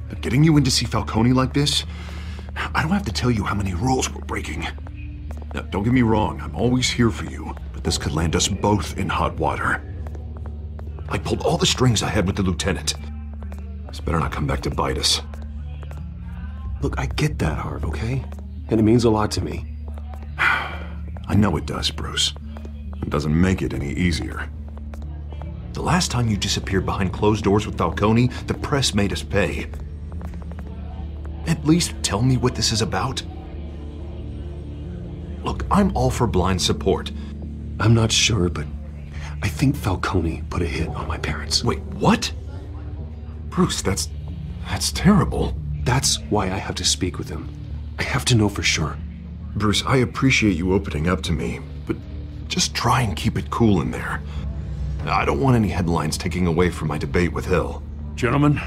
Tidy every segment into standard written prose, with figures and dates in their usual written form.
But getting you in to see Falcone like this, I don't have to tell you how many rules we're breaking. Now, don't get me wrong, I'm always here for you, but this could land us both in hot water. I pulled all the strings I had with the lieutenant. This better not come back to bite us. Look, I get that, Harv, okay? And it means a lot to me. I know it does, Bruce. It doesn't make it any easier. The last time you disappeared behind closed doors with Falcone, the press made us pay. At least tell me what this is about. Look, I'm all for blind support. I'm not sure, but I think Falcone put a hit on my parents. Wait, what? Bruce, that's terrible. That's why I have to speak with him. I have to know for sure. Bruce, I appreciate you opening up to me, but just try and keep it cool in there. I don't want any headlines taking away from my debate with Hill. Gentlemen,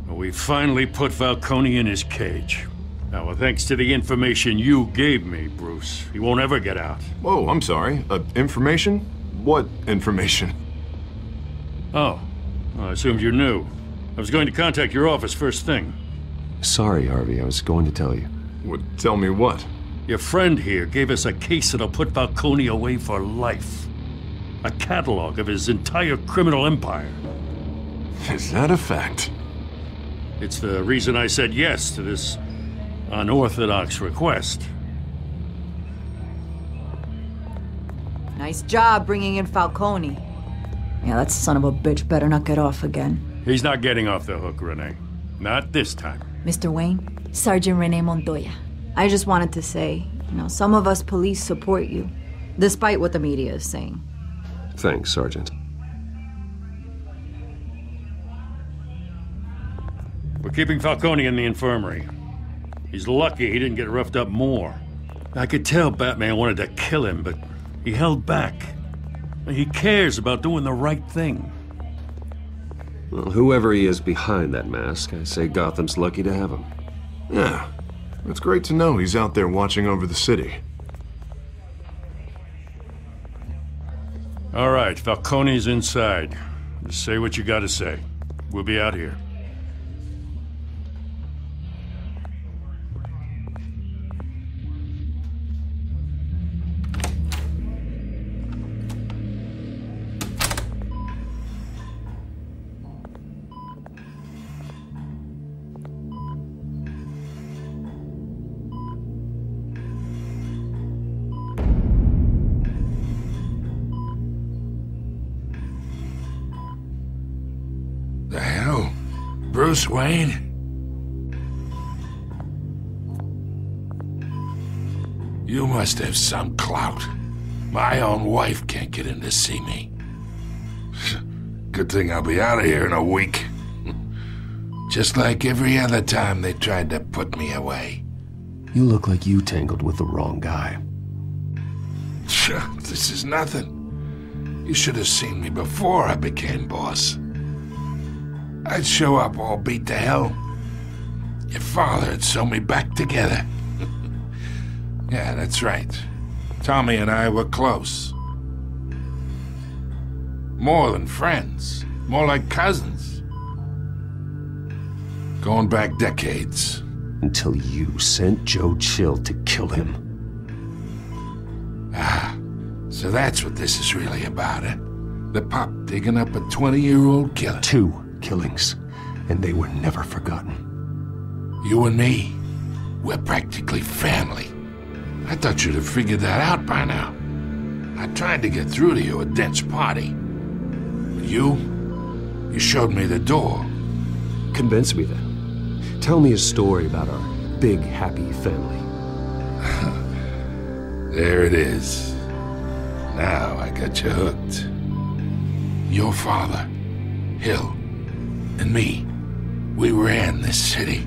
we finally put Falcone in his cage. Now, thanks to the information you gave me, Bruce, he won't ever get out. Whoa, I'm sorry. Information? What information? Oh, well, I assumed you knew. I was going to contact your office first thing. Sorry, Harvey, I was going to tell you. Tell me what? Your friend here gave us a case that'll put Falcone away for life. A catalog of his entire criminal empire. Is that a fact? It's the reason I said yes to this unorthodox request. Nice job bringing in Falcone. Yeah, that son of a bitch better not get off again. He's not getting off the hook, Renee. Not this time. Mr. Wayne, Sergeant Renee Montoya. I just wanted to say, some of us police support you, despite what the media is saying. Thanks, Sergeant. We're keeping Falcone in the infirmary. He's lucky he didn't get roughed up more. I could tell Batman wanted to kill him, but he held back. He cares about doing the right thing. Well, whoever he is behind that mask, I say Gotham's lucky to have him. Yeah, it's great to know he's out there watching over the city. All right, Falcone's inside. Just say what you gotta say. We'll be out here. The hell? Bruce Wayne? You must have some clout. My own wife can't get in to see me. Good thing I'll be out of here in a week. Just like every other time they tried to put me away. You look like you tangled with the wrong guy. This is nothing. You should have seen me before I became boss. I'd show up all beat to hell. Your father had sewn me back together. Yeah, that's right. Tommy and I were close. More than friends. More like cousins. Going back decades. Until you sent Joe Chill to kill him. Ah, so that's what this is really about, eh? The pup digging up a 20-year-old killer. 2 killings, and they were never forgotten. You and me, we're practically family. I thought you'd have figured that out by now. I tried to get through to you at Dent's party. But you showed me the door. Convince me then. Tell me a story about our big, happy family. There it is. Now I got you hooked. Your father, Hill, and me, we ran this city.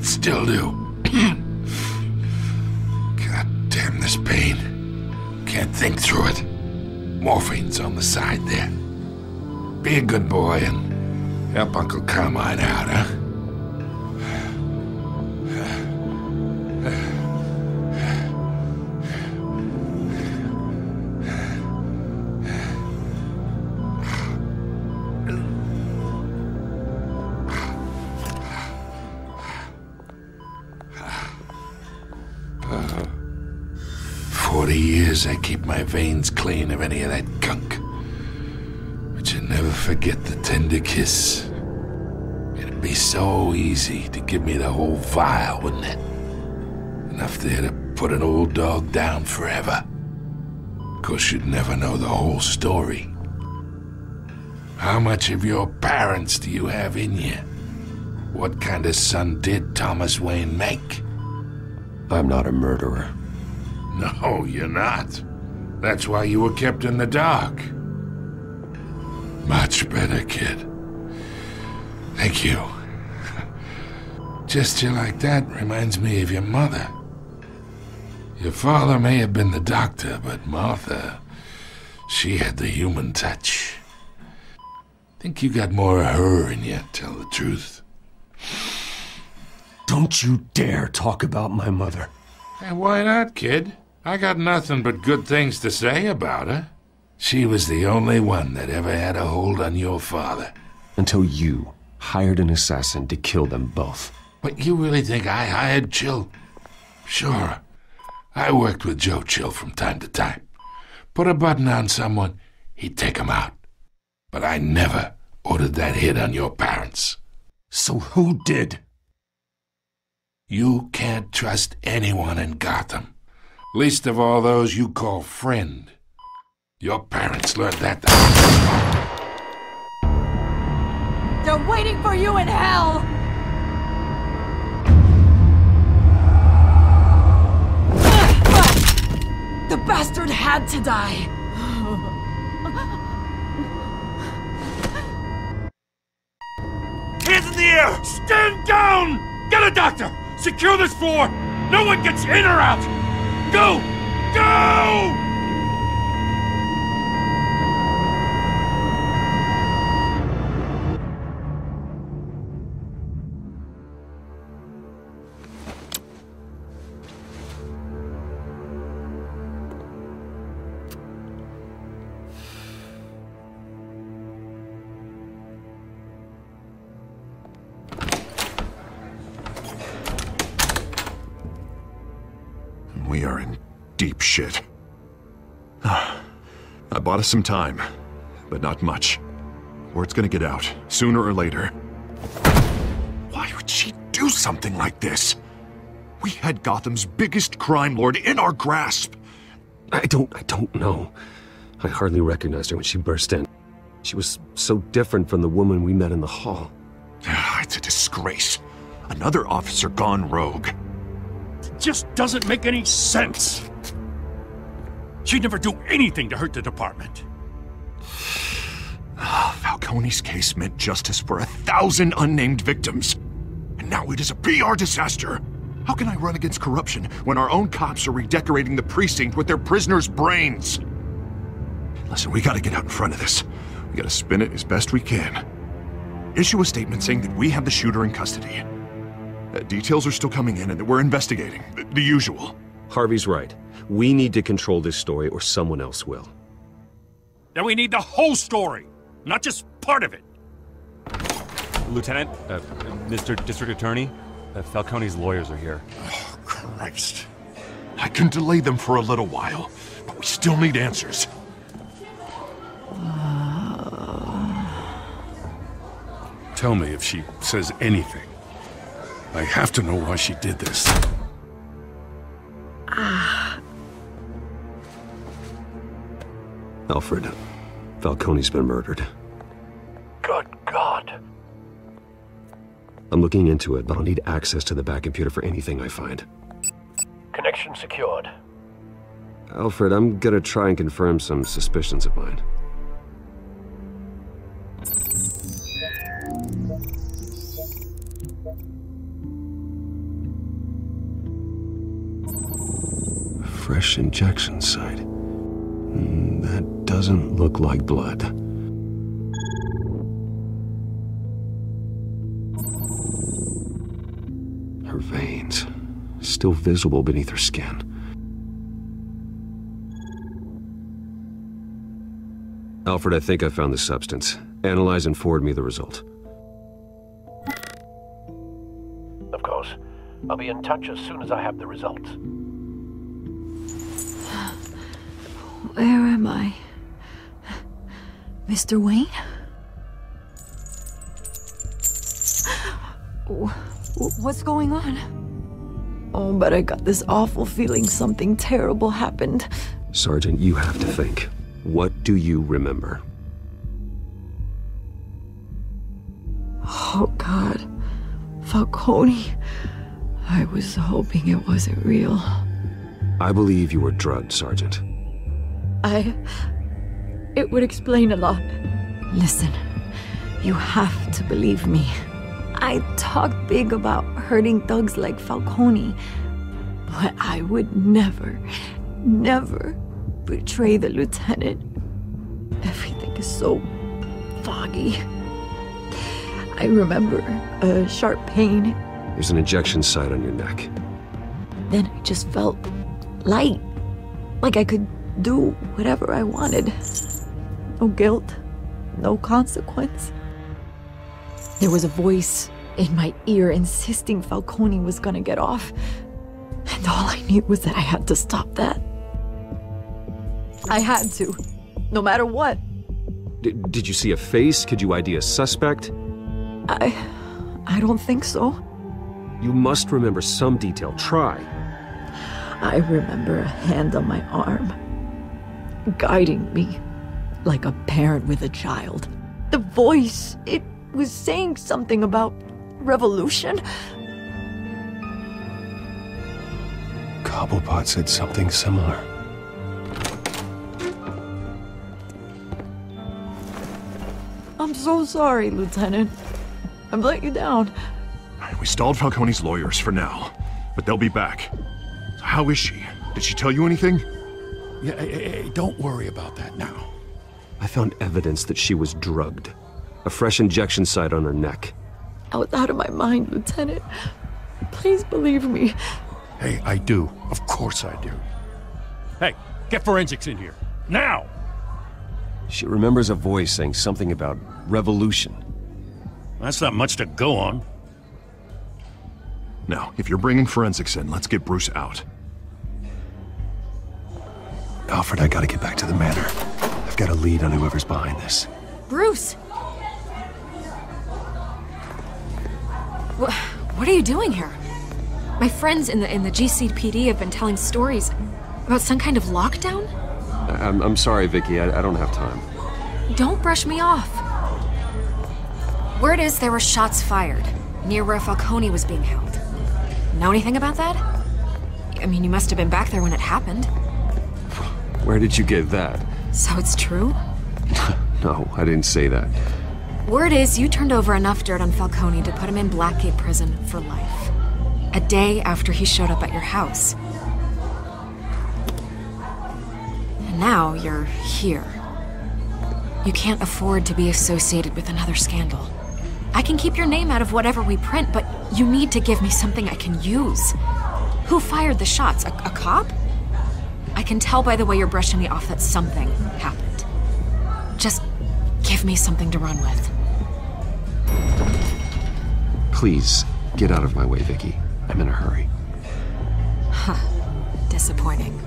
Still do. God damn this pain. Can't think through it. Morphine's on the side there. Be a good boy and help Uncle Carmine out, huh? years I keep my veins clean of any of that gunk. But you never forget the tender kiss. It'd be so easy to give me the whole vial, wouldn't it? Enough there to put an old dog down forever. Of course, you'd never know the whole story. How much of your parents do you have in you? What kind of son did Thomas Wayne make? I'm not a murderer. No, you're not. That's why you were kept in the dark. Much better, kid. Thank you. Gesture like that reminds me of your mother. Your father may have been the doctor, but Martha, she had the human touch. Think you got more of her in you, tell the truth. Don't you dare talk about my mother. Hey, why not, kid? I got nothing but good things to say about her. She was the only one that ever had a hold on your father. Until you hired an assassin to kill them both. But you really think I hired Chill? Sure. I worked with Joe Chill from time to time. Put a button on someone, he'd take him out. But I never ordered that hit on your parents. So who did? You can't trust anyone in Gotham. Least of all those you call friend. Your parents learned that. They're waiting for you in hell! The bastard had to die! Hands in the air! Stand down! Get a doctor! Secure this floor! No one gets in or out! Go! Go! We are in deep shit. I bought us some time, but not much. Word's gonna get out, sooner or later. Why would she do something like this? We had Gotham's biggest crime lord in our grasp. I don't know. I hardly recognized her when she burst in. She was so different from the woman we met in the hall. It's a disgrace. Another officer gone rogue. Just doesn't make any sense. She'd never do anything to hurt the department. Falcone's case meant justice for 1,000 unnamed victims. And now it is a PR disaster. How can I run against corruption when our own cops are redecorating the precinct with their prisoners' brains? Listen, we gotta get out in front of this. We gotta spin it as best we can. Issue a statement saying that we have the shooter in custody. Details are still coming in and that we're investigating. The usual. Harvey's right. We need to control this story or someone else will. Then we need the whole story, not just part of it. Lieutenant, Mr. District Attorney, Falcone's lawyers are here. Oh, Christ. I can delay them for a little while, but we still need answers. Tell me if she says anything. I have to know why she did this. Alfred, Falcone's been murdered. Good God. I'm looking into it, but I'll need access to the back computer for anything I find. Connection secured. Alfred, I'm gonna try and confirm some suspicions of mine. Fresh injection site. That doesn't look like blood. Her veins, still visible beneath her skin. Alfred, I think I found the substance. Analyze and forward me the result. Of course. I'll be in touch as soon as I have the results. Where am I? Mr. Wayne? What's going on? Oh, but I got this awful feeling something terrible happened. Sergeant, you have to think. What do you remember? Oh, God. Falcone. I was hoping it wasn't real. I believe you were drugged, Sergeant. It would explain a lot. Listen, you have to believe me. I talk big about hurting thugs like Falcone, but I would never betray the lieutenant. Everything is so foggy. I remember a sharp pain. There's an injection site on your neck. Then I just felt light, like I could do whatever I wanted. No guilt, no consequence. There was a voice in my ear insisting Falcone was gonna get off. And all I knew was that I had to stop that. I had to, no matter what. Did you see a face? Could you ID a suspect? I don't think so. You must remember some detail. Try. I remember a hand on my arm, guiding me like a parent with a child. The voice, it was saying something about revolution. Cobblepot said something similar. I'm so sorry, Lieutenant. I've let you down. We stalled Falcone's lawyers for now, but they'll be back. So how is she? Did she tell you anything? Yeah, hey, don't worry about that now. I found evidence that she was drugged. A fresh injection site on her neck. I was out of my mind, Lieutenant. Please believe me. Hey, I do. Of course I do. Hey, get forensics in here. Now! She remembers a voice saying something about revolution. That's not much to go on. Now, if you're bringing forensics in, let's get Bruce out. Alfred, I gotta get back to the manor. I've got a lead on whoever's behind this. Bruce! What are you doing here? My friends in the GCPD have been telling stories about some kind of lockdown? I'm sorry, Vicky. I don't have time. Don't brush me off. Word is there were shots fired near where Falcone was being held. Know anything about that? I mean, you must have been back there when it happened. Where did you get that? So it's true? No, I didn't say that. Word is you turned over enough dirt on Falcone to put him in Blackgate Prison for life. A day after he showed up at your house. And now you're here. You can't afford to be associated with another scandal. I can keep your name out of whatever we print, but you need to give me something I can use. Who fired the shots? A cop? I can tell by the way you're brushing me off that something happened. Just give me something to run with. Please, get out of my way, Vicky. I'm in a hurry. Huh. Disappointing.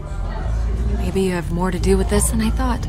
Maybe you have more to do with this than I thought.